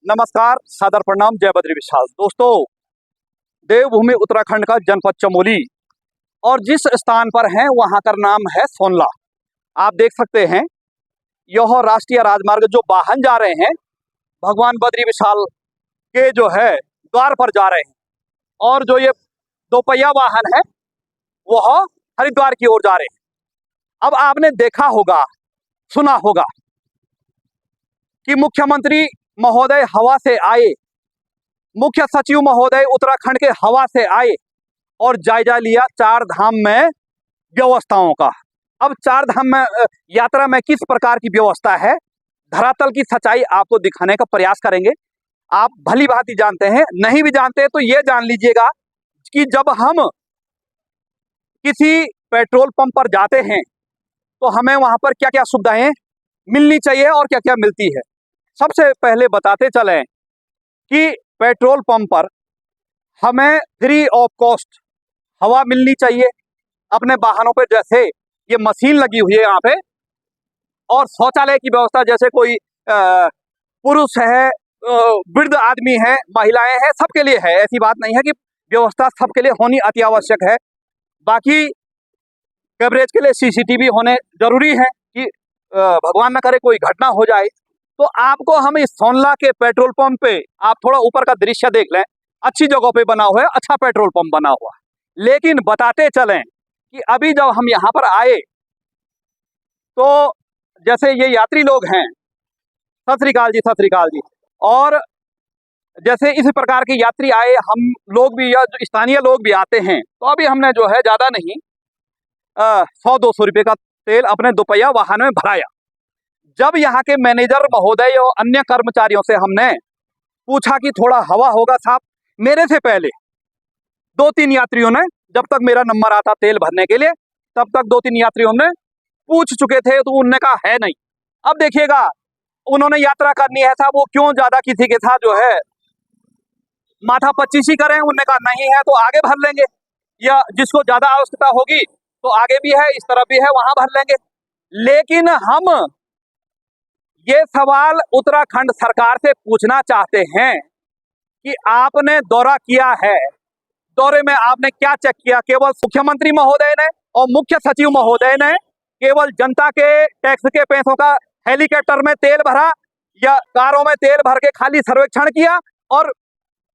नमस्कार, सादर प्रणाम, जय बद्री विशाल। दोस्तों, देवभूमि उत्तराखंड का जनपद चमोली और जिस स्थान पर हैं वहां का नाम है सोनला। आप देख सकते हैं यह राष्ट्रीय राजमार्ग जो वाहन जा रहे हैं भगवान बद्री विशाल के जो है द्वार पर जा रहे हैं, और जो ये दोपहिया वाहन है वह हरिद्वार की ओर जा रहे हैं। अब आपने देखा होगा, सुना होगा कि मुख्यमंत्री महोदय हवा से आए, मुख्य सचिव महोदय उत्तराखंड के हवा से आए और जायजा लिया चार धाम में व्यवस्थाओं का। अब चार धाम में यात्रा में किस प्रकार की व्यवस्था है, धरातल की सच्चाई आपको दिखाने का प्रयास करेंगे। आप भली भांति जानते हैं, नहीं भी जानते तो ये जान लीजिएगा कि जब हम किसी पेट्रोल पंप पर जाते हैं तो हमें वहां पर क्या क्या सुविधाएं मिलनी चाहिए और क्या क्या मिलती है। सबसे पहले बताते चलें कि पेट्रोल पंप पर हमें फ्री ऑफ कॉस्ट हवा मिलनी चाहिए अपने वाहनों पे। जैसे ये मशीन लगी हुई है यहाँ पे, और शौचालय की व्यवस्था, जैसे कोई पुरुष है, वृद्ध आदमी है, महिलाएं हैं, सबके लिए है। ऐसी बात नहीं है कि व्यवस्था सबके लिए होनी अति आवश्यक है। बाकी कवरेज के लिए सीसीटीवी होने जरूरी है कि भगवान न करे कोई घटना हो जाए। तो आपको हम इस सोनला के पेट्रोल पंप पे, आप थोड़ा ऊपर का दृश्य देख लें, अच्छी जगह पे बना हुआ है, अच्छा पेट्रोल पंप बना हुआ है। लेकिन बताते चलें कि अभी जब हम यहाँ पर आए तो जैसे ये यात्री लोग हैं, सत श्री अकाल जी, सत श्री अकाल जी, और जैसे इस प्रकार के यात्री आए, हम लोग भी या जो स्थानीय लोग भी आते हैं, तो अभी हमने जो है ज्यादा नहीं 100-200 रुपये का तेल अपने दोपहिया वाहन में भराया। जब यहाँ के मैनेजर महोदय और अन्य कर्मचारियों से हमने पूछा कि थोड़ा हवा होगा साहब, मेरे से पहले 2-3 यात्रियों ने, जब तक मेरा नंबर आता तेल भरने के लिए, तब तक 2-3 यात्रियों ने पूछ चुके थे, तो उनने कहा है नहीं। अब देखिएगा, उन्होंने यात्रा करनी है साहब, वो क्यों ज्यादा किसी के साथ जो है माथा पच्चीसी करें। उनने कहा नहीं है तो आगे भर लेंगे, या जिसको ज्यादा आवश्यकता होगी तो आगे भी है, इस तरफ भी है, वहां भर लेंगे। लेकिन हम ये सवाल उत्तराखंड सरकार से पूछना चाहते हैं कि आपने दौरा किया है, दौरे में आपने क्या चेक किया? केवल मुख्यमंत्री महोदय ने और मुख्य सचिव महोदय ने केवल जनता के टैक्स के पैसों का हेलीकॉप्टर में तेल भरा या कारों में तेल भर के खाली सर्वेक्षण किया और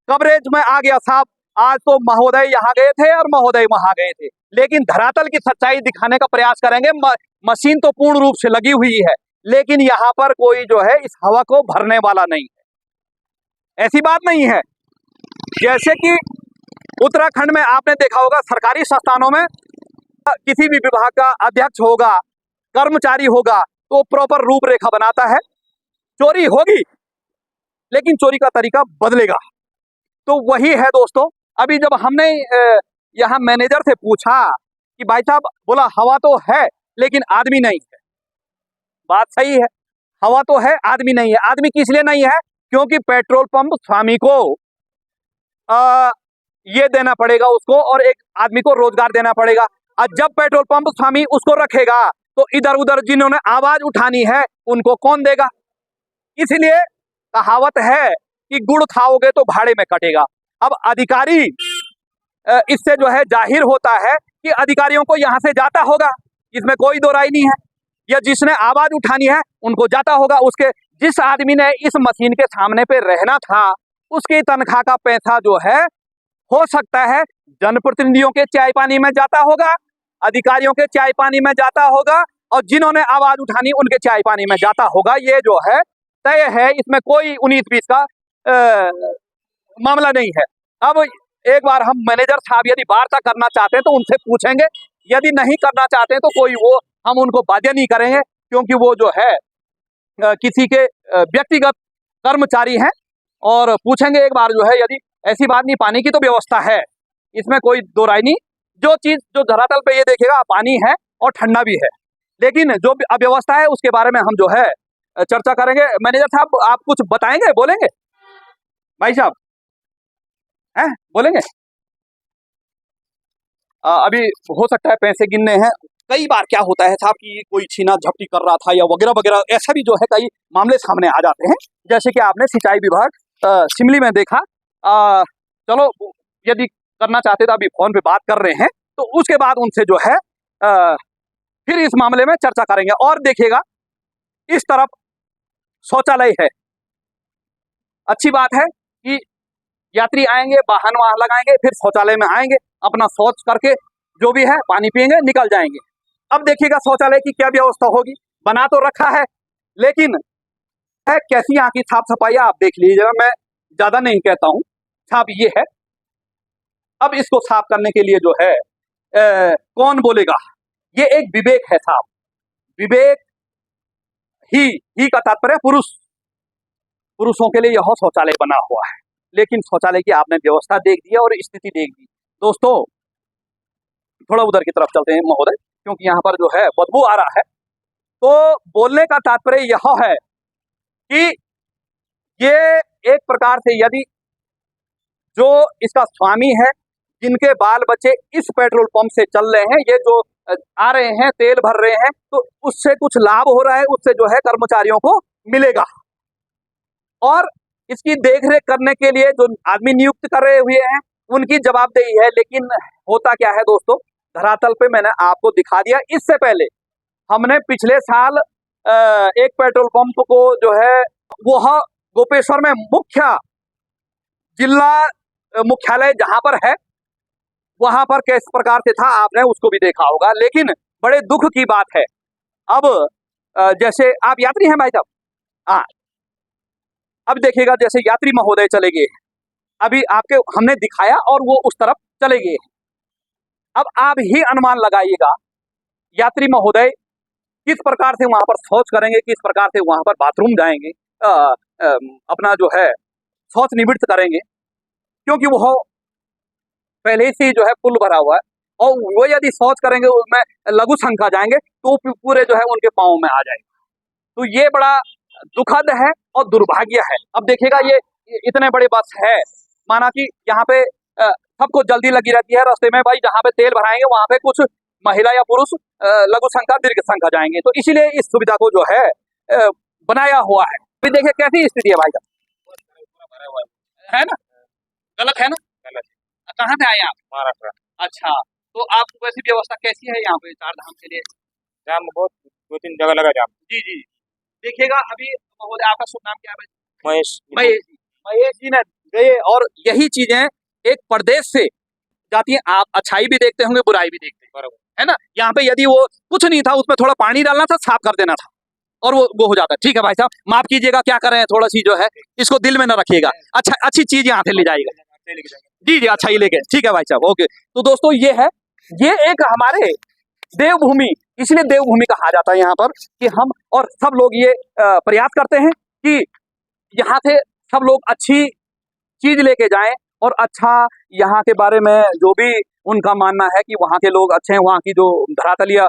कवरेज में आ गया साहब? आज तो महोदय यहाँ गए थे और महोदय वहां गए थे, लेकिन धरातल की सच्चाई दिखाने का प्रयास करेंगे। मशीन तो पूर्ण रूप से लगी हुई है, लेकिन यहाँ पर कोई जो है इस हवा को भरने वाला नहीं है। ऐसी बात नहीं है। जैसे कि उत्तराखंड में आपने देखा होगा, सरकारी संस्थानों में किसी भी विभाग का अध्यक्ष होगा, कर्मचारी होगा, तो प्रॉपर रूपरेखा बनाता है। चोरी होगी लेकिन चोरी का तरीका बदलेगा। तो वही है दोस्तों। अभी जब हमने यहाँ मैनेजर से पूछा कि भाई साहब, बोला हवा तो है लेकिन आदमी नहीं है। बात सही है, हवा तो है, आदमी नहीं है। आदमी किस लिए नहीं है? क्योंकि पेट्रोल पंप स्वामी को ये देना पड़ेगा उसको, और एक आदमी को रोजगार देना पड़ेगा। और जब पेट्रोल पंप स्वामी उसको रखेगा तो इधर उधर जिन्होंने आवाज उठानी है उनको कौन देगा? इसलिए कहावत है कि गुड़ खाओगे तो भाड़े में कटेगा। अब अधिकारी, इससे जो है जाहिर होता है कि अधिकारियों को यहाँ से जाता होगा, इसमें कोई दो राय नहीं है। या जिसने आवाज उठानी है उनको जाता होगा। उसके जिस आदमी ने इस मशीन के सामने पे रहना था, उसकी तनख्वाह का पैसा जो है हो सकता है जनप्रतिनिधियों के चाय पानी में जाता होगा, अधिकारियों के चाय पानी में जाता होगा, और जिन्होंने आवाज उठानी उनके चाय पानी में जाता होगा। ये जो है तय है, इसमें कोई 19-20 का मामला नहीं है। अब एक बार हम मैनेजर साहब यदि वार्ता करना चाहते हैं तो उनसे पूछेंगे, यदि नहीं करना चाहते हैं तो कोई वो हम उनको बाध्य नहीं करेंगे, क्योंकि वो जो है किसी के व्यक्तिगत कर्मचारी हैं। और पूछेंगे एक बार जो है, यदि ऐसी बात नहीं, पानी की तो व्यवस्था है, इसमें कोई दो राय नहीं। जो चीज जो धरातल पे ये देखेगा, पानी है और ठंडा भी है, लेकिन जो अव्यवस्था है उसके बारे में हम जो है चर्चा करेंगे। मैनेजर साहब, आप कुछ बताएंगे, बोलेंगे? भाई साहब हैं, बोलेंगे? अभी हो सकता है पैसे गिनने हैं, कई बार क्या होता है साहब कि कोई छीना झपटी कर रहा था या वगैरह वगैरह, ऐसा भी जो है कई मामले सामने आ जाते हैं। जैसे कि आपने सिंचाई विभाग शिमली में देखा। चलो यदि करना चाहते तो अभी फोन पे बात कर रहे हैं, तो उसके बाद उनसे जो है फिर इस मामले में चर्चा करेंगे। और देखिएगा इस तरफ शौचालय है, अच्छी बात है कि यात्री आएंगे, वाहन वहां लगाएंगे, फिर शौचालय में आएंगे, अपना शौच करके जो भी है पानी पिएंगे, निकल जाएंगे। अब देखिएगा शौचालय की क्या व्यवस्था होगी। बना तो रखा है, लेकिन है कैसी यहाँ की साफ सफाई आप देख लीजिएगा। मैं ज्यादा नहीं कहता हूँ, साफ ये है। अब इसको साफ करने के लिए जो है कौन बोलेगा, ये एक विवेक है साहब। विवेक ही का तात्पर्य पुरुषों के लिए यह शौचालय बना हुआ है। लेकिन शौचालय की आपने व्यवस्था देख दी और स्थिति देख दी। दोस्तों थोड़ा उधर की तरफ चलते हैं महोदय, क्योंकि यहाँ पर जो है बदबू आ रहा है। तो बोलने का तात्पर्य यह है कि ये एक प्रकार से यदि जो इसका स्वामी है, जिनके बाल बच्चे इस पेट्रोल पंप से चल रहे हैं, ये जो आ रहे हैं तेल भर रहे हैं, तो उससे कुछ लाभ हो रहा है, उससे जो है कर्मचारियों को मिलेगा। और इसकी देखरेख करने के लिए जो आदमी नियुक्त कर रहे हुए हैं उनकी जवाबदेही है। लेकिन होता क्या है दोस्तों, धरातल पे मैंने आपको दिखा दिया। इससे पहले हमने पिछले साल एक पेट्रोल पंप को जो है वह गोपेश्वर में मुख्य जिला मुख्यालय जहां पर है, वहां पर किस प्रकार से था आपने उसको भी देखा होगा। लेकिन बड़े दुख की बात है, अब जैसे आप यात्री हैं भाई साहब, हाँ, अब देखिएगा जैसे यात्री महोदय चले गए, अभी आपके हमने दिखाया और वो उस तरफ चले गए। अब आप ही अनुमान लगाइएगा यात्री महोदय किस प्रकार से वहां पर शौच करेंगे, किस प्रकार से वहां पर बाथरूम जाएंगे, अपना जो है शौच निवृत्त करेंगे, क्योंकि वो पहले से जो है पुल भरा हुआ है। और वो यदि शौच करेंगे उसमें लघु संख्या जाएंगे तो पूरे जो है उनके पाँव में आ जाएंगे। तो ये बड़ा दुखद है और दुर्भाग्य है। अब देखिएगा ये इतने बड़े बस है, माना कि यहाँ पे सबको जल्दी लगी रहती है रास्ते में, भाई जहाँ पे तेल भराएंगे वहां पे कुछ महिला या पुरुष लघु संख्या दीर्घ संख्या जाएंगे, तो इसीलिए इस सुविधा को जो है बनाया हुआ है। अभी देखिए कैसी स्थिति है भाई साहब, है ना, गलत है ना, गलत। कहाँ से आए आप? महाराष्ट्र। अच्छा, तो आपको वैसी व्यवस्था कैसी है यहाँ पे चार धाम के लिए? जाम बहुत 2-3 जगह लगा जाम। जी जी, देखिएगा अभी महोदय आपका शुभ नाम क्या है? महेश। महेश जी ने गए, और यही चीजें एक प्रदेश से जाती है। आप अच्छाई भी देखते होंगे, बुराई भी देखते हैं, है ना। यहाँ पे यदि वो कुछ नहीं था, उसमें थोड़ा पानी डालना था, साफ कर देना था, और वो हो जाता। ठीक है भाई साहब, माफ कीजिएगा, क्या कर रहे हैं, थोड़ा सी जो है इसको दिल में न रखिएगा। अच्छा, अच्छी चीज यहाँ से ले जाइएगा। जी जी, अच्छा ही लेके, ठीक है भाई साहब, ओके। तो दोस्तों ये है, ये एक हमारे देवभूमि, इसलिए देवभूमि कहा जाता है यहाँ पर कि हम और सब लोग ये प्रयास करते हैं कि यहाँ से सब लोग अच्छी चीज लेके जाएं, और अच्छा यहाँ के बारे में जो भी उनका मानना है कि वहाँ के लोग अच्छे हैं, वहाँ की जो धरातलीय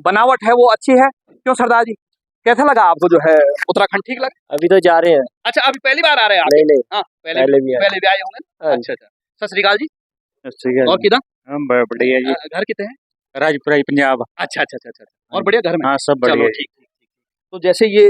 बनावट है वो अच्छी है। क्यों सरदार जी, कैसा लगा आपको जो है उत्तराखंड, ठीक लगा? अभी तो जा रहे हैं। अच्छा, अभी पहली बार आ रहे हैं आप? नहीं, हाँ, पहले भी आए होंगे। अच्छा अच्छा, सत श्री अकाल जी। और किधर? हम बढ़िया जी। घर कितने हैं? राजपुरा पंजाब। अच्छा अच्छा अच्छा अच्छा, और बढ़िया घर में? हाँ, सब बढ़िया। ठीक ठीक। तो जैसे ये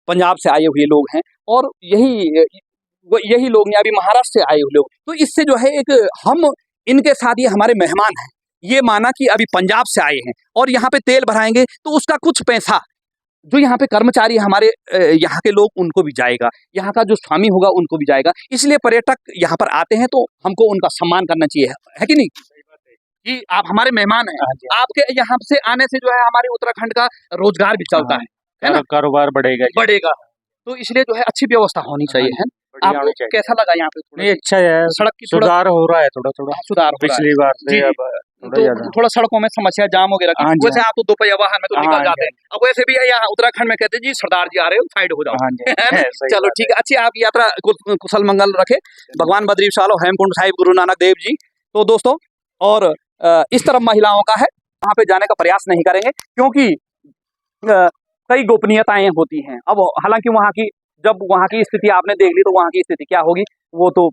पंजाब से आए हुए लोग हैं, और यही लोग हैं अभी महाराष्ट्र से आए हुए लोग, तो इससे जो है एक हम इनके साथ ये हमारे मेहमान हैं, ये माना कि अभी पंजाब से आए हैं और यहाँ पे तेल भराएंगे, तो उसका कुछ पैसा जो यहाँ पे कर्मचारी हमारे यहाँ के लोग उनको भी जाएगा, यहाँ का जो स्वामी होगा उनको भी जाएगा। इसलिए पर्यटक यहाँ पर आते हैं तो हमको उनका सम्मान करना चाहिए, है कि नहीं कि आप हमारे मेहमान हैं। आपके यहाँ से आने से जो है हमारे उत्तराखंड का रोजगार भी चलता है ना, कारोबार बढ़ेगा। तो इसलिए जो है अच्छी व्यवस्था होनी चाहिए, है। आपको कैसा लगा यहाँ पे? नहीं, अच्छा है, सड़क की सुधार हो रहा है, थोड़ा सुधार पिछली बार से अब थोड़ा सड़कों में समस्या जाम वगैरह की। वैसे आप तो दोपहिया वाहन में तो निकल जाते हैं, अब वैसे भी यहाँ उत्तराखंड में कहते हैं जी सरदार जी आ रहे हो, साइड हो जाओ। चलो ठीक है, अच्छी आप यात्रा कुशल मंगल रखे, भगवान बद्री विशाल हेमकुंड साहिब गुरु नानक देव जी। तो दोस्तों, और इस तरफ महिलाओं का है, वहाँ पे जाने का प्रयास नहीं करेंगे क्योंकि कई गोपनीयताएं होती हैं। अब हालांकि जब वहाँ की स्थिति आपने देख ली तो वहाँ की स्थिति क्या होगी वो तो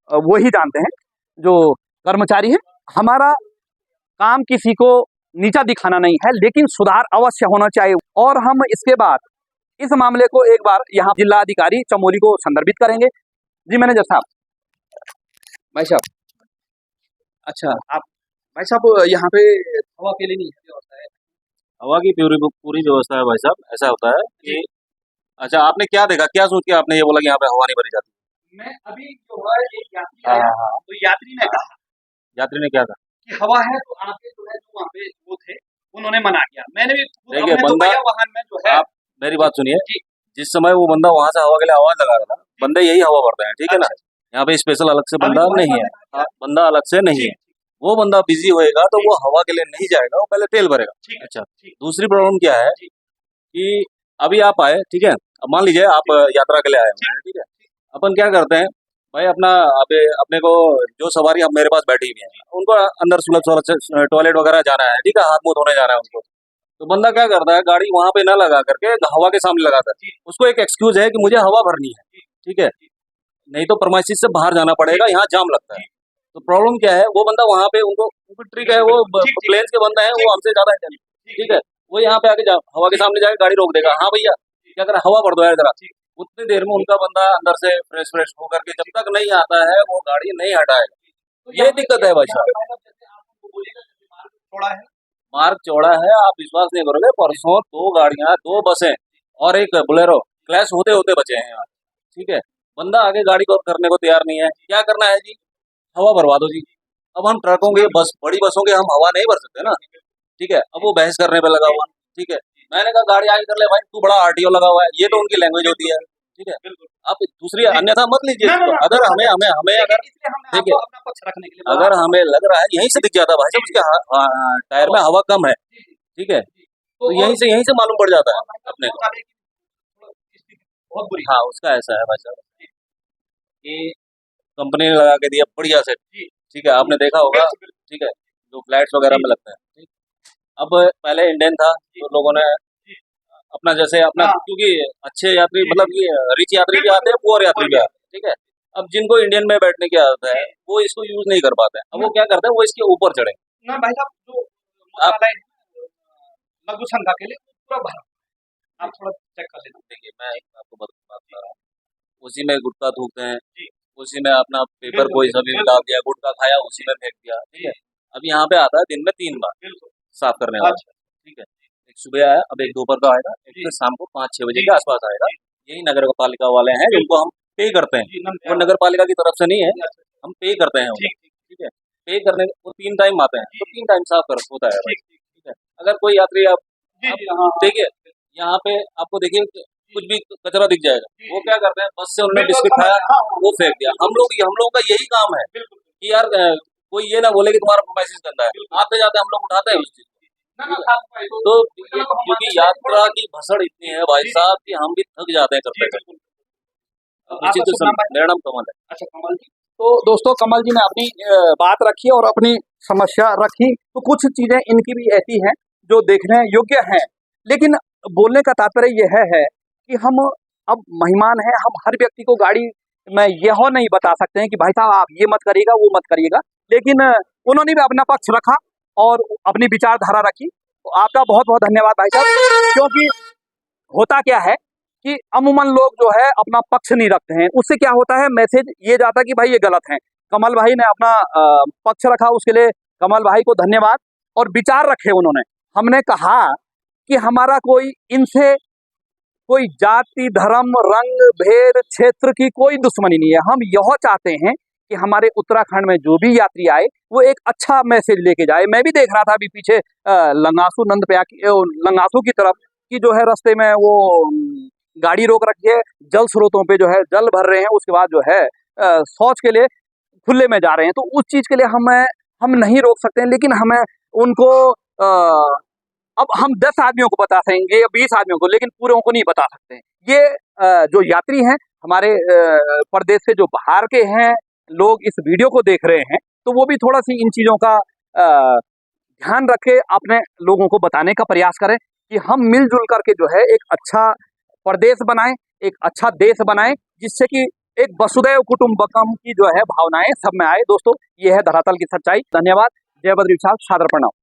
वो ही जानते हैं जो कर्मचारी हैं। हमारा काम किसी को नीचा दिखाना नहीं है, लेकिन सुधार अवश्य होना चाहिए। और हम इसके बाद इस मामले को एक बार यहाँ जिलाधिकारी चमोली को संदर्भित करेंगे। जी मैनेजर साहब, भाई साहब, अच्छा आप भाई साहब यहाँ पे हवा के लिए नहीं व्यवस्था है? हवा की पूरी पूरी व्यवस्था है भाई साहब। ऐसा होता है कि अच्छा, आपने क्या देखा, क्या सोच के आपने ये बोला कि यहाँ पे हवा नहीं भरी जाती? मैं अभी जो है एक यात्री आया, तो यात्री ने कहा, यात्री ने क्या कहा कि हवा है तो आके जो है, जो वहाँ पे वो थे उन्होंने मना किया। मैंने भी देखिए, अपने बंदा दोपहिया वाहन में जो है, आप मेरी बात सुनिए। जी। जिस समय वो बंदा वहां से हवा के लिए आवाज लगा रहा था, बंदे यही हवा भरते हैं, ठीक है ना। यहाँ पे स्पेशल अलग से बंदा नहीं है, बंदा अलग से नहीं है। वो बंदा बिजी होएगा तो वो हवा के लिए नहीं जाएगा, वो पहले तेल भरेगा। अच्छा, दूसरी प्रॉब्लम क्या है कि अभी आप आए, ठीक है, अब मान लीजिए आप यात्रा के लिए आए हैं, ठीक है। अपन क्या करते हैं भाई, अपना अपने को जो सवारी अब मेरे पास बैठी हुई है, उनको अंदर सुलभ टॉयलेट वगैरह जाना है, ठीक है, हाथ मुंह धोने जाना है उनको। तो बंदा क्या करता है, गाड़ी वहां पे न लगा करके हवा के सामने लगाता है। उसको एक एक्सक्यूज है कि मुझे हवा भरनी है, ठीक है, नहीं तो प्रीमाइसिस से बाहर जाना पड़ेगा, यहाँ जाम लगता है। तो प्रॉब्लम क्या है, वो बंदा वहां पे उनको ट्रिक है, वो प्लेन्स के बंदा है, वो हमसे ज्यादा है, ठीक है। वो यहाँ पे आके हवा के सामने जाके गाड़ी रोक देगा, हाँ भैया क्या करें, हवा भर दो यार जरा। उतनी देर में उनका बंदा अंदर से फ्रेश होकर के जब तक नहीं आता है, वो गाड़ी नहीं हटाएगा। ये दिक्कत है भाई साहब। मार्ग चौड़ा है, आप विश्वास नहीं करोगे, परसों 2 गाड़ियां, 2 बसें और एक बोलेरो क्लैश होते होते बचे हैं यहाँ, ठीक है। बंदा आगे गाड़ी को करने को तैयार नहीं है। क्या करना है जी, हवा भरवा दो जी। अब हम ट्रकों के बस बड़ी बसों के हम हवा नहीं भर सकते ना, ठीक है। अब वो बहस करने पे लगा हुआ, ठीक है। मैंने कहा गाड़ी आगे कर ले भाई, तू बड़ा आरटीओ लगा हुआ है, ये तो उनकी लैंग्वेज होती है, ठीक है। आप दूसरी अन्यथा मत लीजिए इसको। अगर हमें हमें हमें अगर देखिए, अगर हमें लग रहा है यहीं से दिख जाता भाई साहब, उसके टायर में हवा कम है, ठीक है, तो यहीं से मालूम पड़ जाता है अपने को। बहुत बुरी। हाँ, उसका ऐसा है भाई साहब कि कंपनी ने लगा के दिया बढ़िया से, ठीक है, आपने देखा होगा, ठीक है, जो फ्लैट्स वगैरह में लगता है। अब पहले इंडियन था तो लोगों ने अपना जैसे अपना, क्योंकि अच्छे यात्री मतलब कि रिच यात्री भी आते हैं, पुअर यात्री भी आते हैं, ठीक है। अब जिनको इंडियन में बैठने की आदत है, वो इसको यूज नहीं कर पाते हैं। अब वो क्या करते हैं, वो इसके ऊपर चढ़े ना भाई साहब, जो मंत्रालय लघु संघ के लिए पूरा भरा, आप थोड़ा चेक कर लेना। देखिए, मैं आपको बात कर रहा हूँ, उसी में गुटखा थूकते हैं, उसी में अपना पेपर कोई सभी डाल दिया, गुटखा खाया उसी में फेंक दिया, ठीक है। अब यहाँ पे आता है दिन में 3 बार साफ करने वाला, ठीक है। एक सुबह आया, अब एक दोपहर का आएगा, एक फिर शाम को 5-6 बजे के आसपास आएगा। यही नगर पालिका वाले हैं जिनको हम पे करते हैं, और नगर पालिका की तरफ से नहीं है, हम पे करते हैं, ठीक है। पे करने वो 3 टाइम आते हैं, तो 3 टाइम साफ कर होता है, ठीक है। अगर कोई यात्री आप देखिए, यहाँ पे आपको देखिए कुछ भी कचरा दिख जाएगा, वो क्या करते हैं, बस से उन्होंने बिस्किट खाया वो फेंक दिया। हम लोगों का यही काम है कि यार कोई ये ना बोले कि तुम्हारा मैसेज गंदा है, आते जाते हम लोग उठाते हैं उस चीज को। तो क्योंकि यात्रा की भसड़ इतनी है भाई साहब कि हम भी थक जाते हैं करते करते। मेरा नाम कमल है। अच्छा कमल जी, तो दोस्तों कमल जी ने अपनी बात रखी और अपनी समस्या रखी, तो कुछ चीजें इनकी भी ऐसी हैं जो देखने योग्य हैं, लेकिन बोलने का तात्पर्य यह है कि हम अब मेहमान हैं, हम हर व्यक्ति को गाड़ी में यह नहीं बता सकते हैं कि भाई साहब आप ये मत करिएगा वो मत करिएगा, लेकिन उन्होंने भी अपना पक्ष रखा और अपनी विचारधारा रखी, तो आपका बहुत बहुत धन्यवाद भाई साहब। क्योंकि होता क्या है कि अमूमन लोग जो है अपना पक्ष नहीं रखते हैं, उससे क्या होता है, मैसेज ये जाता है कि भाई ये गलत है। कमल भाई ने अपना पक्ष रखा, उसके लिए कमल भाई को धन्यवाद, और विचार रखे उन्होंने। हमने कहा कि हमारा कोई इनसे कोई जाति धर्म रंग भेद क्षेत्र की कोई दुश्मनी नहीं है। हम यह चाहते हैं कि हमारे उत्तराखंड में जो भी यात्री आए वो एक अच्छा मैसेज लेके जाए। मैं भी देख रहा था अभी पीछे लंगासू लंगासू की तरफ की जो है रास्ते में वो गाड़ी रोक रखी है, जल स्रोतों पे जो है जल भर रहे हैं, उसके बाद जो है शौच के लिए खुले में जा रहे हैं, तो उस चीज के लिए हम नहीं रोक सकते हैं, लेकिन हमें उनको अब हम 10 आदमियों को बता सकेंगे या 20 आदमियों को, लेकिन पूरे को नहीं बता सकते हैं। ये जो यात्री हैं हमारे प्रदेश से जो बाहर के हैं लोग इस वीडियो को देख रहे हैं, तो वो भी थोड़ा सी इन चीजों का ध्यान रखे, अपने लोगों को बताने का प्रयास करें कि हम मिलजुल करके जो है एक अच्छा प्रदेश बनाएं, एक अच्छा देश बनाएं, जिससे कि एक वसुदैव कुटुंबकम की जो है भावनाएं सब में आए। दोस्तों ये है धरातल की सच्चाई। धन्यवाद। जय बद्री विशाल, सादर प्रणाम।